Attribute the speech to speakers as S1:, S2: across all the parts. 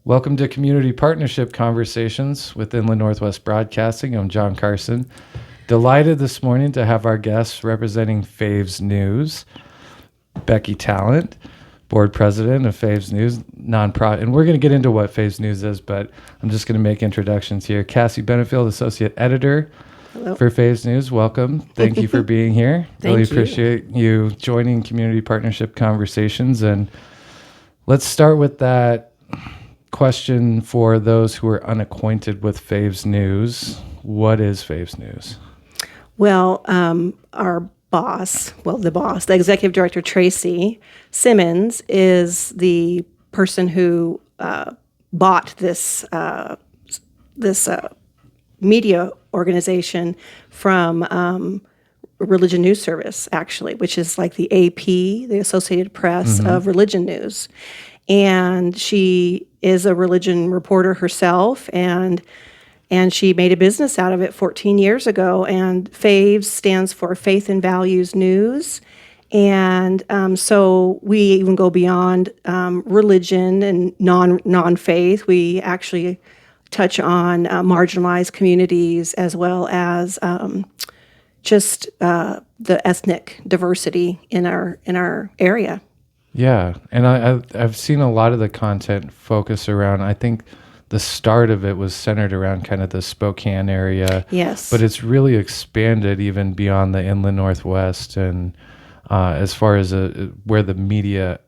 S1: Welcome to Community Partnership Conversations with Inland Northwest Broadcasting. I'm John Carson. Delighted this morning to have our guests representing FaVS News, Becky Tallent, Board President of FaVS News, nonprofit. And we're going to get into what FaVS News is, but I'm just going to make introductions here. Cassy Benefield, Associate Editor for FaVS News. Welcome. Thank you for being here. Really appreciate you joining Community Partnership Conversations. And let's start with that question for those who are unacquainted with FaVS News. What is FaVS News?
S2: Well, our boss, the executive director, Tracy Simmons, is the person who bought this media organization from Religion News Service, actually, which is like the AP, the Associated Press of religion news. And she is a religion reporter herself, and she made a business out of it 14 years ago. And FaVS stands for Faith and Values News. And so we even go beyond religion and non-faith. We actually touch on marginalized communities as well as just the ethnic diversity in our area.
S1: Yeah, and I've seen a lot of the content focus around, I think the start of it was centered around kind of the Spokane area.
S2: Yes.
S1: But it's really expanded even beyond the Inland Northwest and as far as where the media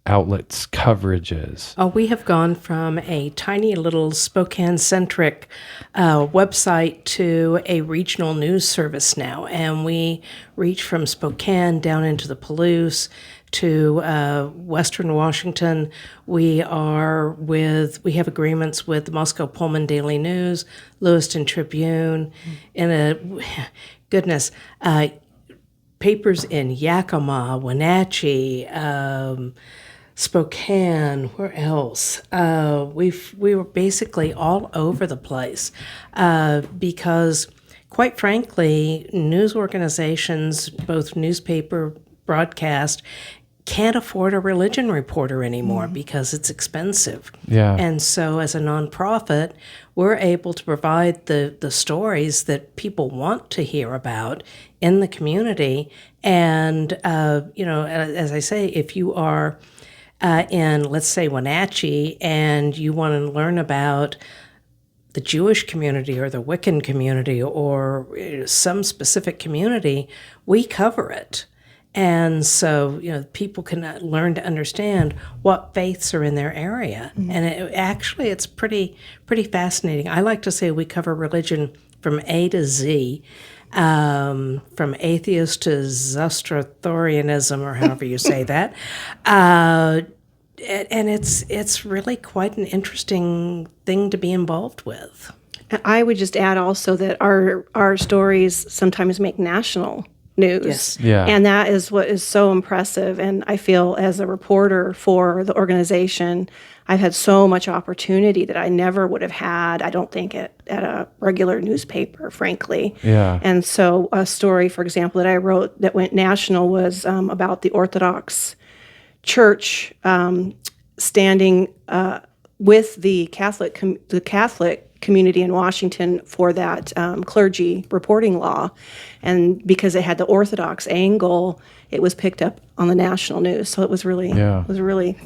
S1: outlets coverage is.
S3: Oh, we have gone from a tiny little Spokane-centric website to a regional news service now, and we reach from Spokane down into the Palouse to Western Washington. We have agreements with the Moscow Pullman Daily News, Lewiston Tribune, papers in Yakima, Wenatchee, Spokane, where else? We were basically all over the place because, quite frankly, news organizations, both newspaper, broadcast, can't afford a religion reporter anymore because it's expensive.
S1: Yeah.
S3: And so as a nonprofit, we're able to provide the stories that people want to hear about in the community. And, as I say, if you are in, let's say, Wenatchee, and you want to learn about the Jewish community or the Wiccan community or some specific community, we cover it. And so, people can learn to understand what faiths are in their area. And it's pretty fascinating. I like to say we cover religion from A to Z, from atheist to Zoroastrianism, or however you say that. And it's really quite an interesting thing to be involved with.
S2: I would just add also that our stories sometimes make national news.
S3: Yes.
S1: Yeah.
S2: And that is what is so impressive. And I feel as a reporter for the organization, I've had so much opportunity that I never would have had, I don't think, at a regular newspaper, frankly.
S1: Yeah.
S2: And so a story, for example, that I wrote that went national was about the Orthodox Church standing with the Catholic community in Washington for that clergy reporting law. And because it had the Orthodox angle, it was picked up on the national news. So it was really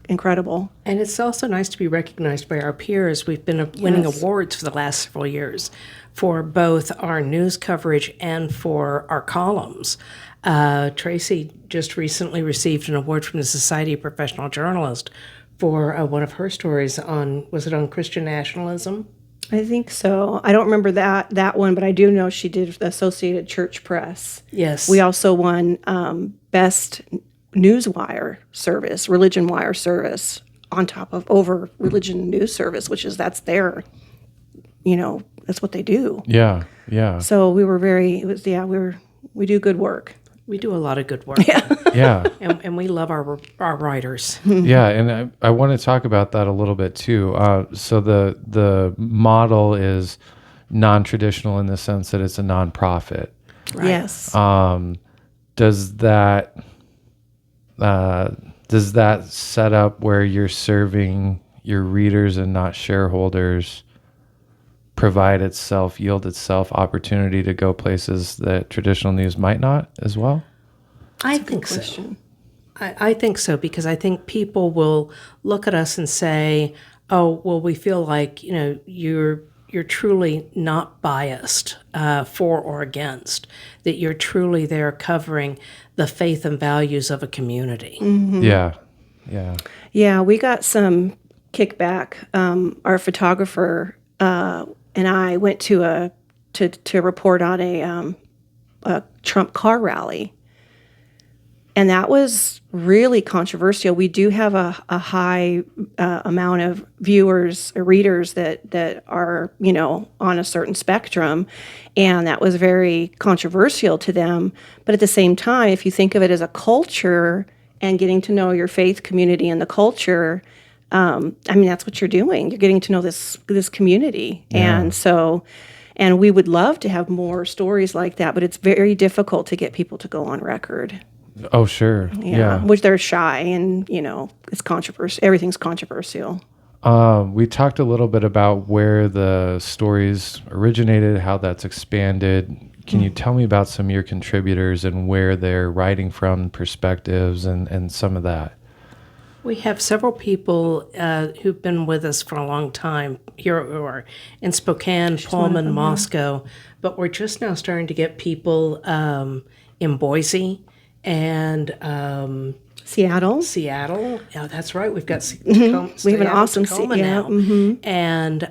S2: incredible.
S3: And it's also nice to be recognized by our peers. We've been winning awards for the last several years for both our news coverage and for our columns. Tracy just recently received an award from the Society of Professional Journalists for one of her stories on Christian nationalism?
S2: I think so. I don't remember that one, but I do know she did the Associated Church Press.
S3: Yes.
S2: We also won Best Newswire Service, Religion Wire Service, on top of over Religion News Service, that's their, that's what they do.
S1: Yeah. Yeah.
S2: So we do good work.
S3: We do a lot of good work.
S1: Yeah.
S3: And we love our writers.
S1: Yeah, and I want to talk about that a little bit too. So the model is non-traditional in the sense that it's a nonprofit.
S2: Right. Yes.
S1: Does that set up where you're serving your readers and not shareholders yield itself opportunity to go places that traditional news might not as well?
S3: I think so. I think so, because I think people will look at us and say, "Oh, well, we feel like you're truly not biased for or against, that you're truly there covering the faith and values of a community."
S2: Mm-hmm.
S1: Yeah.
S2: We got some kickback. Our photographer and I went to report on a Trump car rally. And that was really controversial. We do have a high amount of viewers or readers that are, on a certain spectrum. And that was very controversial to them. But at the same time, if you think of it as a culture and getting to know your faith community and the culture, that's what you're doing. You're getting to know this community.
S1: Yeah.
S2: And we would love to have more stories like that, but it's very difficult to get people to go on record.
S1: Oh, sure. Yeah.
S2: Which they're shy, and it's controversial. Everything's controversial.
S1: We talked a little bit about where the stories originated, how that's expanded. Can you tell me about some of your contributors and where they're writing from, perspectives, and some of that?
S3: We have several people who've been with us for a long time here or in Spokane, Pullman, Moscow, but we're just now starting to get people in Boise and
S2: Seattle.
S3: Yeah, that's right. We've got
S2: We have an awesome
S3: Tacoma now, and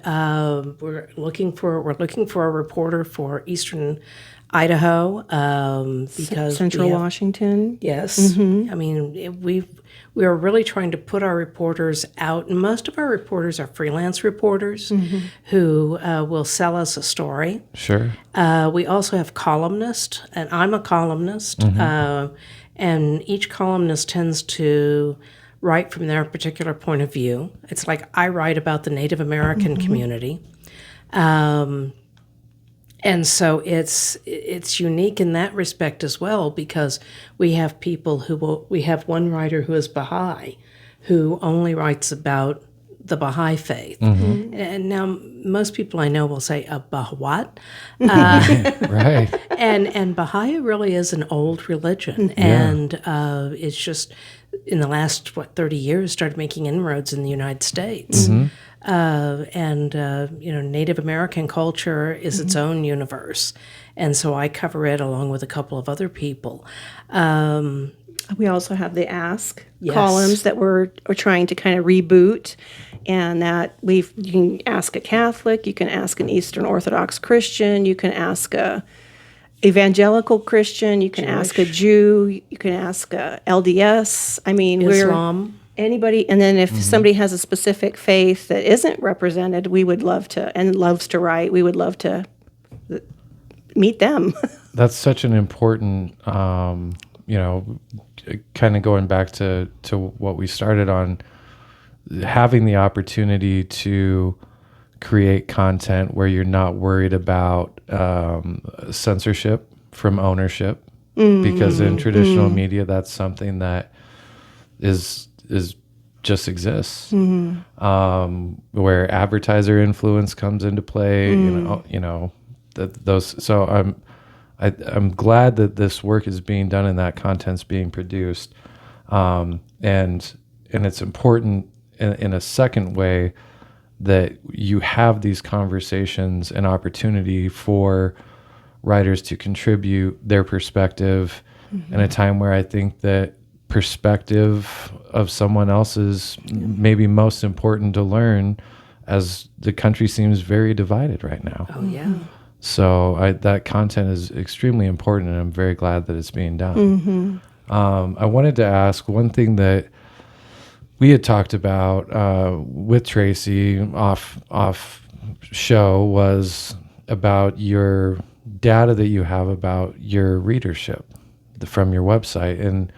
S3: we're looking for a reporter for Eastern Idaho because
S2: Central Washington.
S3: Yes, I mean we are really trying to put our reporters out, and most of our reporters are freelance reporters who will sell us a story.
S1: Sure.
S3: We also have columnists, and I'm a columnist, and each columnist tends to write from their particular point of view. It's like I write about the Native American community. And so it's unique in that respect as well, because we have people we have one writer who is Baha'i, who only writes about the Baha'i faith. And now most people I know will say, what?
S1: Right.
S3: And Baha'i really is an old religion, and it's just in the last 30 years started making inroads in the United States. Native American culture is its own universe, and so I cover it along with a couple of other people.
S2: We also have the Ask columns that we're trying to kind of reboot, and that you can ask a Catholic, you can ask an Eastern Orthodox Christian, you can ask a evangelical Christian, you can ask a Jew, you can ask a LDS. I mean,
S3: Islam.
S2: Anybody, and then if somebody has a specific faith that isn't represented, we would love to, and loves to write, we would love to meet them.
S1: That's such an important, kind of going back to what we started on, having the opportunity to create content where you're not worried about censorship from ownership, because in traditional media, that's something that is just exists, where advertiser influence comes into play. Those. So I'm glad that this work is being done and that content's being produced, and it's important in a second way that you have these conversations and opportunity for writers to contribute their perspective in a time where I think that perspective of someone else is maybe most important to learn, as the country seems very divided right now.
S3: Oh, yeah.
S1: So that content is extremely important, and I'm very glad that it's being done. I wanted to ask one thing that we had talked about with Tracy off show was about your data that you have about your readership from your website. And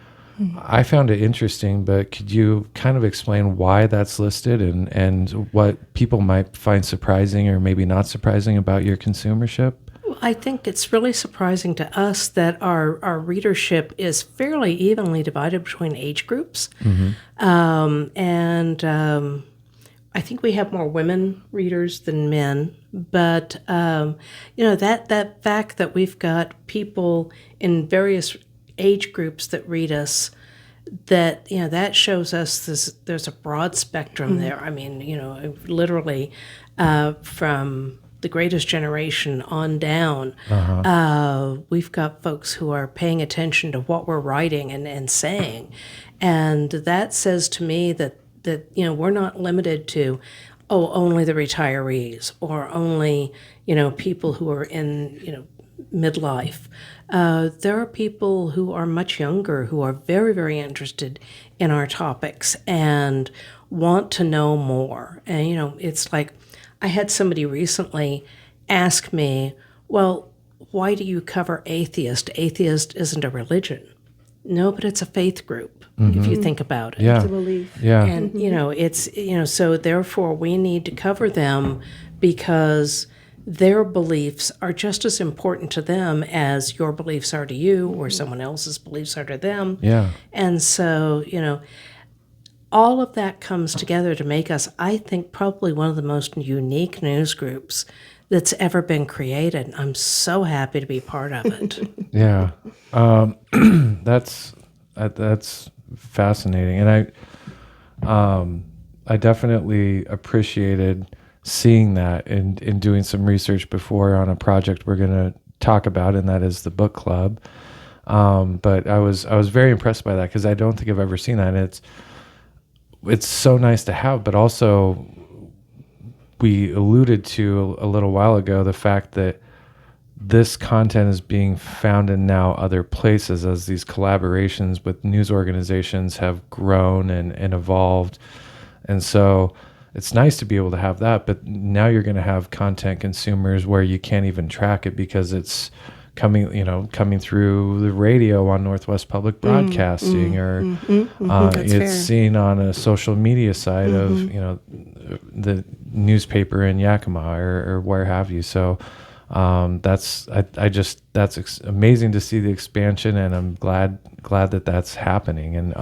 S1: I found it interesting, but could you kind of explain why that's listed and what people might find surprising or maybe not surprising about your consumership?
S3: I think it's really surprising to us that our readership is fairly evenly divided between age groups. I think we have more women readers than men, but that fact that we've got people in various age groups that read us, that shows us there's a broad spectrum there. I mean, literally from the greatest generation on down, we've got folks who are paying attention to what we're writing and saying, and that says to me that we're not limited to only the retirees or only people who are in midlife. There are people who are much younger who are very, very interested in our topics and want to know more. And it's like I had somebody recently ask me, well, why do you cover atheist? Atheist isn't a religion. No, but it's a faith group, if you think about it.
S1: Yeah.
S2: It's a belief.
S1: Yeah.
S3: And, it's, so therefore we need to cover them because their beliefs are just as important to them as your beliefs are to you or someone else's beliefs are to them.
S1: Yeah.
S3: And so, all of that comes together to make us, I think, probably one of the most unique news groups that's ever been created. I'm so happy to be part of it.
S1: Yeah. That's fascinating. And I definitely appreciated seeing that and in doing some research before on a project we're going to talk about, and that is the book club. But I was very impressed by that because I don't think I've ever seen that. And it's so nice to have, but also we alluded to a little while ago the fact that this content is being found in now other places as these collaborations with news organizations have grown and evolved. And so it's nice to be able to have that, but now you're going to have content consumers where you can't even track it because it's coming through the radio on Northwest Public Broadcasting, or it's
S2: fair.
S1: seen on a social media side of the newspaper in Yakima or where have you. So that's amazing to see the expansion, and I'm glad that that's happening. And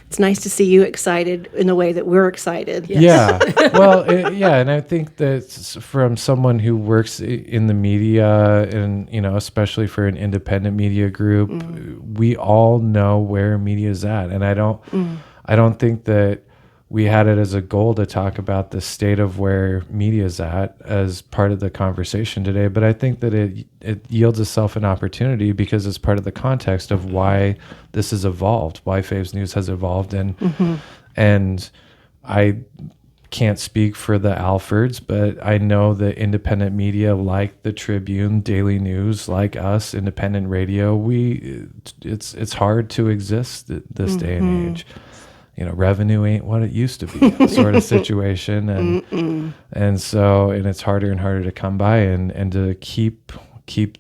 S2: It's nice to see you excited in the way that we're excited.
S1: yeah, well, and I think that from someone who works in the media, and especially for an independent media group, we all know where media is at, and I don't think that we had it as a goal to talk about the state of where media is at as part of the conversation today. But I think that it yields itself an opportunity because it's part of the context of why this has evolved, why FaVS News has evolved. And I can't speak for the Alfords, but I know that independent media like the Tribune, Daily News, like us, independent radio, it's hard to exist this day and age. Revenue ain't what it used to be, sort of situation, and so it's harder and harder to come by, and to keep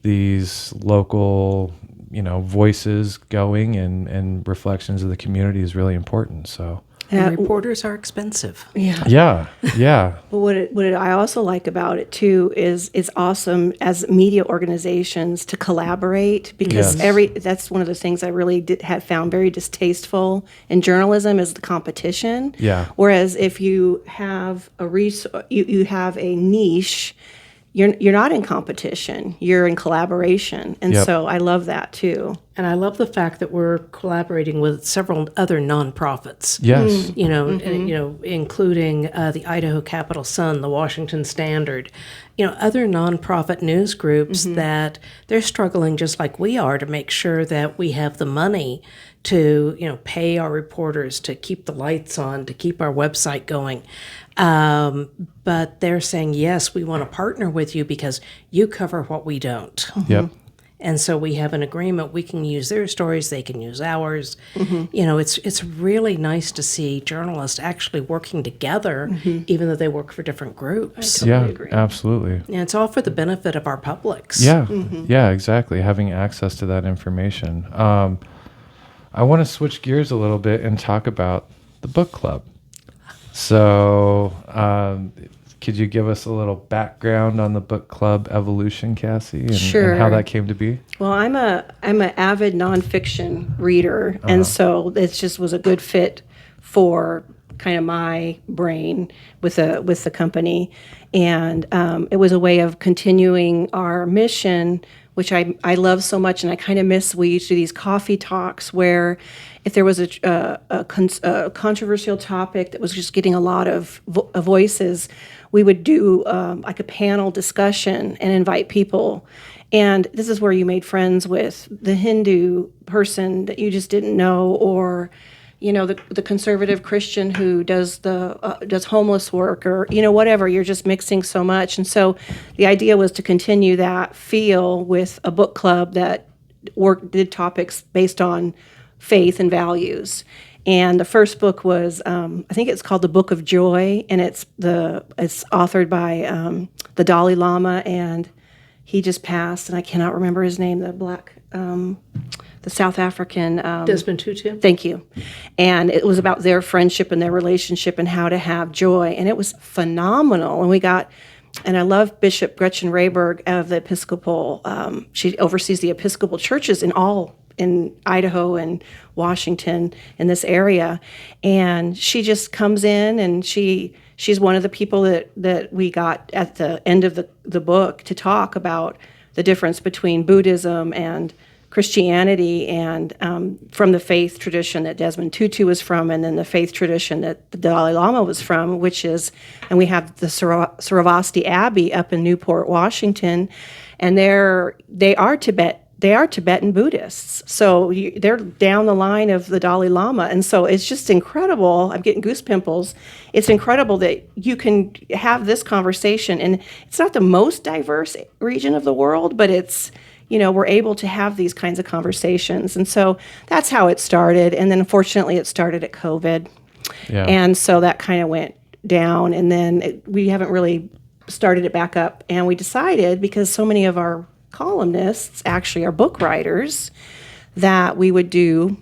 S1: these local voices going and reflections of the community is really important. So
S3: And reporters are expensive.
S2: Yeah.
S1: Yeah.
S2: But what I also like about it too is it's awesome as media organizations to collaborate, because
S1: Yes.
S2: that's one of the things I really had found very distasteful in journalism is the competition.
S1: Yeah.
S2: Whereas if you have you have a niche, you're not in competition, you're in collaboration. And
S1: Yep.
S2: so I love that too.
S3: And I love the fact that we're collaborating with several other nonprofits.
S1: Yes.
S3: Including the Idaho Capital Sun, the Washington Standard, other nonprofit news groups that they're struggling just like we are to make sure that we have the money to, pay our reporters, to keep the lights on, to keep our website going. But they're saying, yes, we want to partner with you because you cover what we don't.
S1: Yep.
S3: And so we have an agreement. We can use their stories. They can use ours. It's really nice to see journalists actually working together, even though they work for different groups.
S2: Totally
S1: Yeah,
S2: agree.
S1: absolutely.
S3: And it's all for the benefit of our publics.
S1: Yeah, yeah, exactly. Having access to that information. I want to switch gears a little bit and talk about the book club. So, could you give us a little background on the book club evolution, Cassy, and how
S2: Sure.
S1: that came to be?
S2: Well, I'm an avid nonfiction reader, and so it just was a good fit for kind of my brain with the company, and it was a way of continuing our mission, which I love so much, and I kind of miss. We used to do these coffee talks where, if there was a controversial topic that was just getting a lot of voices, we would do like a panel discussion and invite people. And this is where you made friends with the Hindu person that you just didn't know, or the conservative Christian who does homeless work, or whatever. You're just mixing so much. And so the idea was to continue that feel with a book club that did topics based on faith and values. And the first book was, I think it's called The Book of Joy, and it's authored by the Dalai Lama, and he just passed, and I cannot remember his name. The South African
S3: Desmond Tutu.
S2: Thank you. And it was about their friendship and their relationship and how to have joy, and it was phenomenal. And I love Bishop Gretchen Rayberg of the Episcopal. She oversees the Episcopal churches in Idaho and Washington, in this area, and she just comes in, and she's one of the people that we got at the end of the book to talk about the difference between Buddhism and Christianity, and from the faith tradition that Desmond Tutu was from, and then the faith tradition that the Dalai Lama was from, and we have the Suravasti Abbey up in Newport, Washington, and they are Tibetan Buddhists. So they're down the line of the Dalai Lama. And so it's just incredible. I'm getting goose pimples. It's incredible that you can have this conversation. And it's not the most diverse region of the world, but it's, we're able to have these kinds of conversations. And so that's how it started. And then unfortunately it started at COVID.
S1: Yeah.
S2: And so that kind of went down. And then we haven't really started it back up. And we decided, because so many of our columnists actually are book writers, that we would do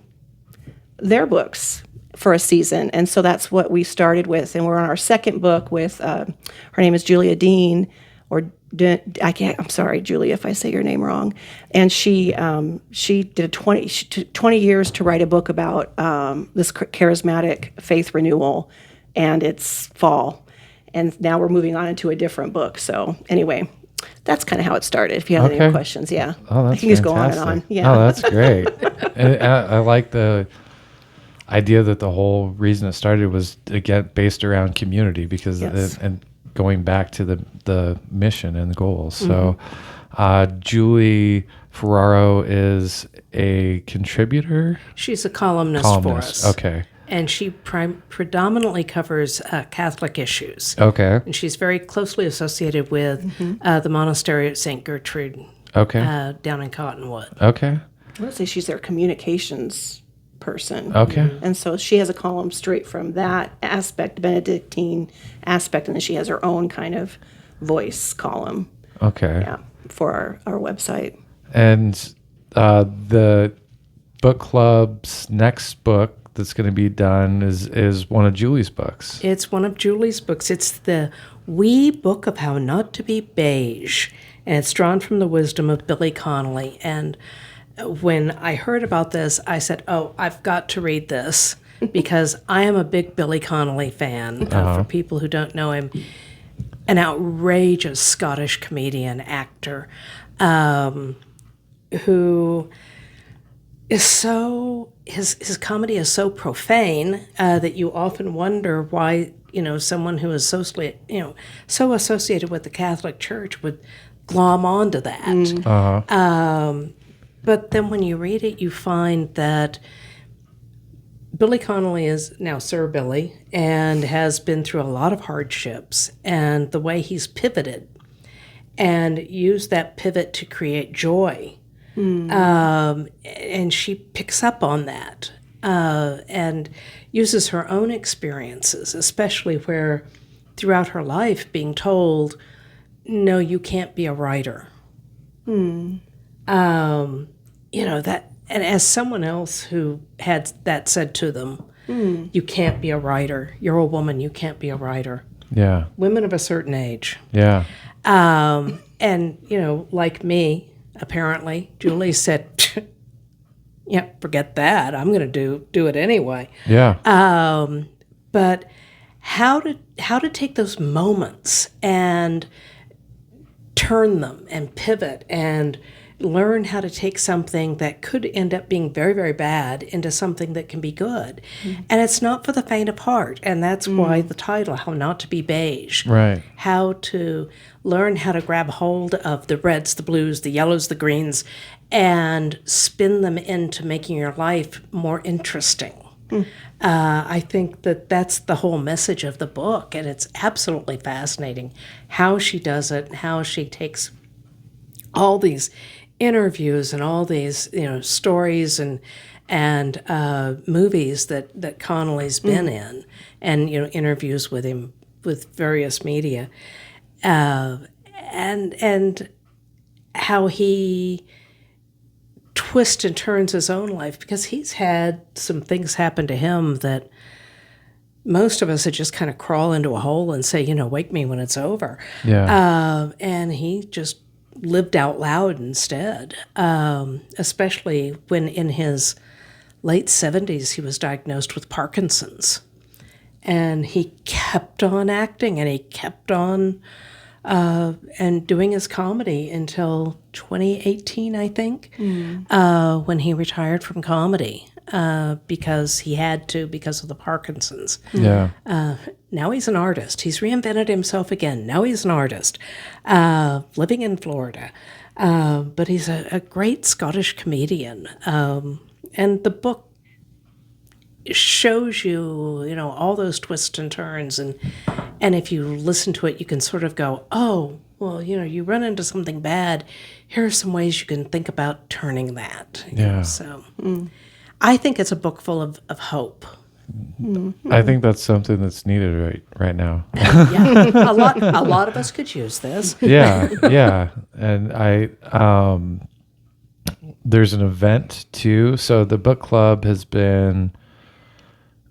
S2: their books for a season. And so that's what we started with. And we're on our second book with, her name is Julia Dean, I'm sorry, Julia, if I say your name wrong. And she did 20 years to write a book about this charismatic faith renewal, and it's fall. And now we're moving on into a different book. So anyway, that's kind of how it started. If you have any questions, yeah.
S1: Oh, that's
S2: I can just go on and
S1: fantastic.
S2: on. Yeah.
S1: Oh, that's great. And I like the idea that the whole reason it started was, again, based around community, because and going back to the mission and the goals. So Julie Ferraro is a contributor?
S3: She's a columnist for us.
S1: Okay.
S3: And she predominantly covers Catholic issues.
S1: Okay.
S3: And she's very closely associated with the monastery at St. Gertrude down in Cottonwood.
S1: Okay.
S2: I would say she's their communications person.
S1: Okay.
S2: And so she has a column straight from that aspect, Benedictine aspect, and then she has her own kind of voice column.
S1: Okay.
S2: Yeah, for our website.
S1: And the book club's next book that's going to be done is one of Julie's books.
S3: It's one of Julie's books. It's the Wee Book of How Not to Be Beige, and it's drawn from the wisdom of Billy Connolly. And when I heard about this, I said, oh, I've got to read this, because I am a big Billy Connolly fan. For people who don't know him, an outrageous Scottish comedian, actor, who is so, his comedy is so profane that you often wonder why, someone who is so associated with the Catholic Church would glom onto that. But then when you read it, you find that Billy Connolly is now Sir Billy and has been through a lot of hardships, and the way he's pivoted and used that pivot to create joy. And she picks up on that and uses her own experiences, especially where throughout her life being told, no, you can't be a writer. That, and as someone else who had that said to them, you can't be a writer. You're a woman. You can't be a writer.
S1: Yeah.
S3: Women of a certain age.
S1: Yeah.
S3: And, like me, apparently, Julie said, yeah, forget that. I'm going to do it anyway.
S1: Yeah.
S3: but how to take those moments and turn them and pivot and learn how to take something that could end up being very, very bad into something that can be good. And it's not for the faint of heart. And that's why the title, How Not to Be Beige.
S1: Right.
S3: How to learn how to grab hold of the reds, the blues, the yellows, the greens, and spin them into making your life more interesting. I think that's the whole message of the book, and it's absolutely fascinating how she does it, how she takes all these interviews and all these stories and movies that Connolly's been in, and interviews with him with various media, and how he twists and turns his own life, because he's had some things happen to him that most of us would just kind of crawl into a hole and say, wake me when it's over.
S1: Yeah.
S3: And he just lived out loud instead, especially when in his late 70s he was diagnosed with Parkinson's. And he kept on acting, and he kept on and doing his comedy until 2018, I think, when he retired from comedy because he had to, because of the Parkinson's.
S1: Yeah.
S3: Now he's an artist. He's reinvented himself again. Now he's an artist, living in Florida. But he's a great Scottish comedian. And the book shows you, all those twists and turns. And if you listen to it, you can sort of go, oh, well, you run into something bad. Here are some ways you can think about turning that.
S1: Yeah.
S3: So I think it's a book full of hope.
S1: I think that's something that's needed right now.
S3: Yeah, a lot of us could use this.
S1: Yeah. And there's an event too. So the book club has been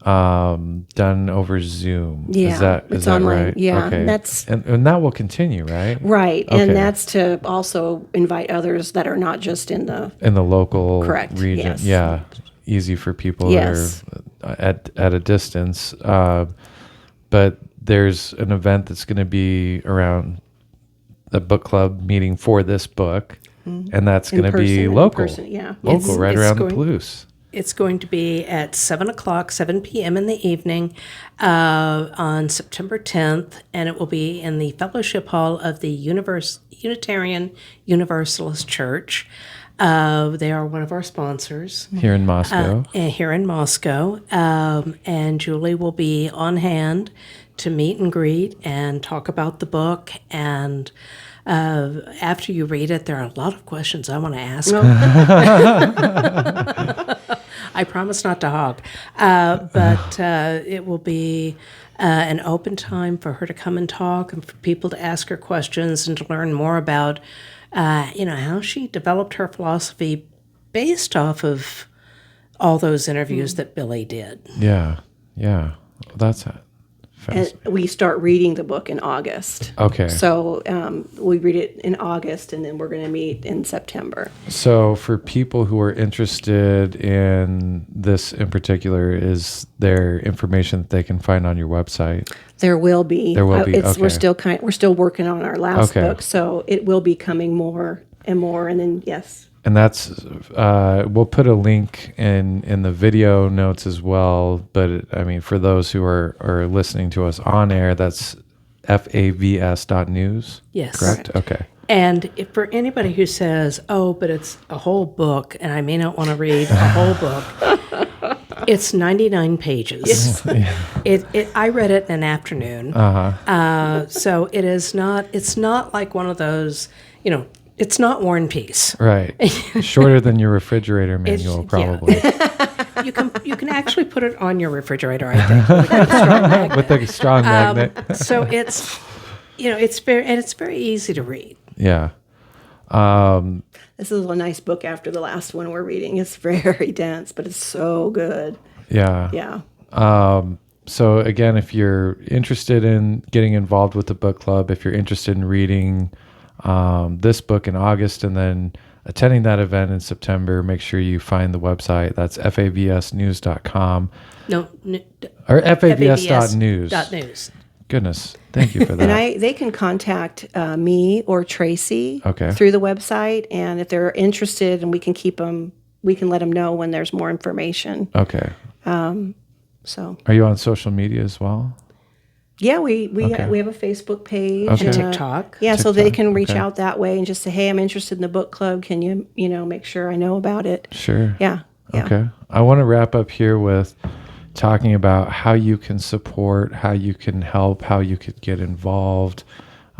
S1: done over Zoom.
S2: Yeah,
S1: Is that
S2: online.
S1: right?
S2: Yeah,
S1: Okay. And that will continue, right?
S2: Right,
S1: Okay.
S2: and that's to also invite others that are not just in the
S1: local
S2: Correct,
S1: region.
S2: yes.
S1: Yeah, easy for people
S2: Yes.
S1: that are at a distance. But there's an event that's going to be around the book club meeting for this book, and that's going to be
S2: in
S1: local.
S2: person, yeah.
S1: Local, right
S3: It's
S1: around the
S3: going-
S1: Palouse.
S3: It's going to be at 7 p.m. in the evening on September 10th, and it will be in the Fellowship Hall of the Unitarian Universalist Church. They are one of our sponsors
S1: Here in Moscow.
S3: And Julie will be on hand to meet and greet and talk about the book. And after you read it, there are a lot of questions I want to ask. I promise not to hog. But it will be an open time for her to come and talk, and for people to ask her questions and to learn more about, how she developed her philosophy based off of all those interviews that Billy did.
S1: Yeah. That's it.
S2: And we start reading the book in August.
S1: Okay.
S2: So we read it in August, and then we're going to meet in September.
S1: So for people who are interested in this in particular, is there information that they can find on your website?
S2: There will be.
S1: There will be, okay.
S2: We're still working on our last
S1: Okay.
S2: book, so it will be coming more and more. And then yes.
S1: And that's, we'll put a link in the video notes as well. But I mean, for those who are listening to us on air, that's FaVS.news.
S3: Yes.
S1: Correct? Okay.
S3: And if for anybody who says, oh, but it's a whole book and I may not want to read a whole book, it's 99 pages. I read it in an afternoon. So it's not like one of those, it's not War and Peace.
S1: Right. Shorter than your refrigerator manual, probably.
S3: Yeah. You can actually put it on your refrigerator, I think, with a good strong magnet.
S1: With a strong magnet.
S3: So it's very easy to read.
S1: Yeah.
S2: This is a nice book after the last one we're reading. It's very dense, but it's so good.
S1: Yeah.
S2: Yeah.
S1: So again, if you're interested in getting involved with the book club, if you're interested in reading this book in August and then attending that event in September, make sure you find the website. That's favsnews.com.
S3: No,
S1: Or favs.news.
S3: .news.
S1: Goodness, thank you for that.
S2: And they can contact me or Tracy
S1: Okay.
S2: through the website, and if they're interested, and we can let them know when there's more information.
S1: Okay.
S2: So
S1: Are you on social media as well?
S2: yeah, we
S1: Okay.
S2: we have a Facebook page,
S1: Okay.
S2: and
S3: TikTok.
S2: Yeah, so they
S1: TikTok,
S2: can reach
S1: okay.
S2: out that way and just say, "Hey, I'm interested in the book club. Can you make sure I know about it?"
S1: Sure.
S2: Yeah.
S1: Okay. I want to wrap up here with talking about how you can support, how you can help, how you could get involved,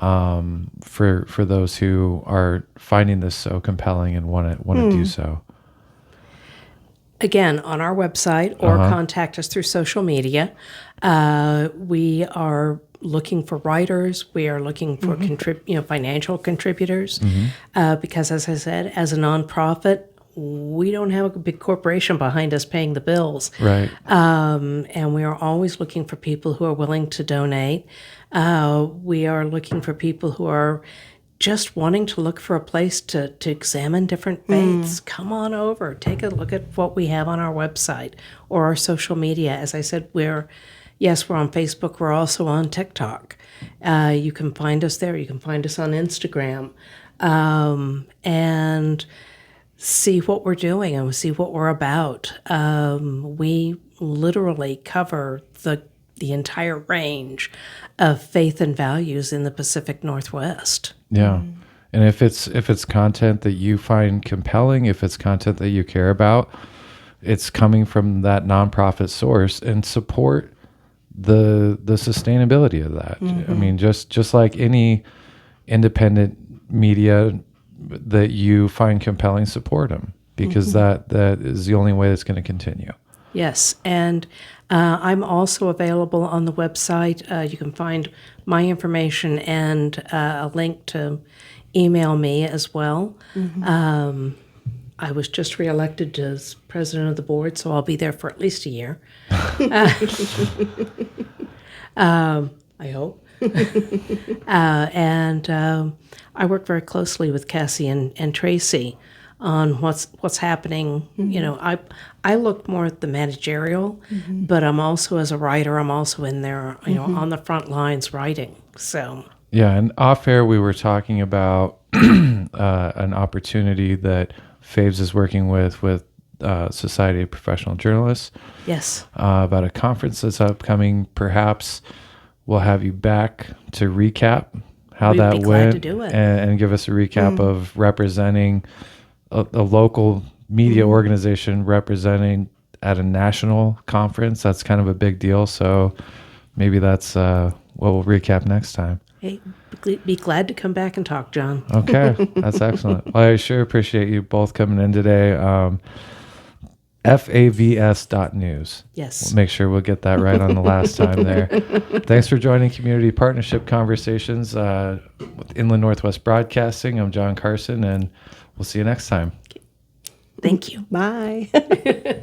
S1: for those who are finding this so compelling and want to do so.
S3: Again, on our website or contact us through social media. We are looking for writers. We are looking for financial contributors, because, as I said, as a nonprofit, we don't have a big corporation behind us paying the bills.
S1: Right.
S3: And we are always looking for people who are willing to donate. We are looking for people who are just wanting to look for a place to examine different faiths. Come on over. Take a look at what we have on our website or our social media. As I said, we're on Facebook. We're also on TikTok. You can find us there. You can find us on Instagram. And see what we're doing and see what we're about. We literally cover the entire range of faith and values in the Pacific Northwest.
S1: Yeah. And if it's content that you find compelling, if it's content that you care about, it's coming from that nonprofit source, and support the sustainability of that. I mean, just like any independent media that you find compelling, support them, because that is the only way that's going to continue.
S3: Yes, and I'm also available on the website. You can find my information and a link to email me as well. I was just reelected as president of the board, so I'll be there for at least a year. I hope. And I work very closely with Cassy and Tracy on what's happening. I look more at the managerial, but I'm also, as a writer, I'm also in there, on the front lines writing. So
S1: Yeah, and off air we were talking about an opportunity that FaVS is working with Society of Professional Journalists.
S3: yes,
S1: About a conference that's upcoming. Perhaps we'll have you back to recap how
S3: We'd
S1: that
S3: be glad
S1: went,
S3: to do it.
S1: and give us a recap of representing a local media organization representing at a national conference. That's kind of a big deal. So maybe that's what we'll recap next time.
S3: hey, be glad to come back and talk, John.
S1: Okay, that's excellent. Well, I sure appreciate you both coming in today. FaVS.news.
S3: Yes.
S1: We'll make sure we'll get that right on the last time there. Thanks for joining Community Partnership Conversations with Inland Northwest Broadcasting. I'm John Carson, and we'll see you next time.
S3: Thank you.
S2: Bye.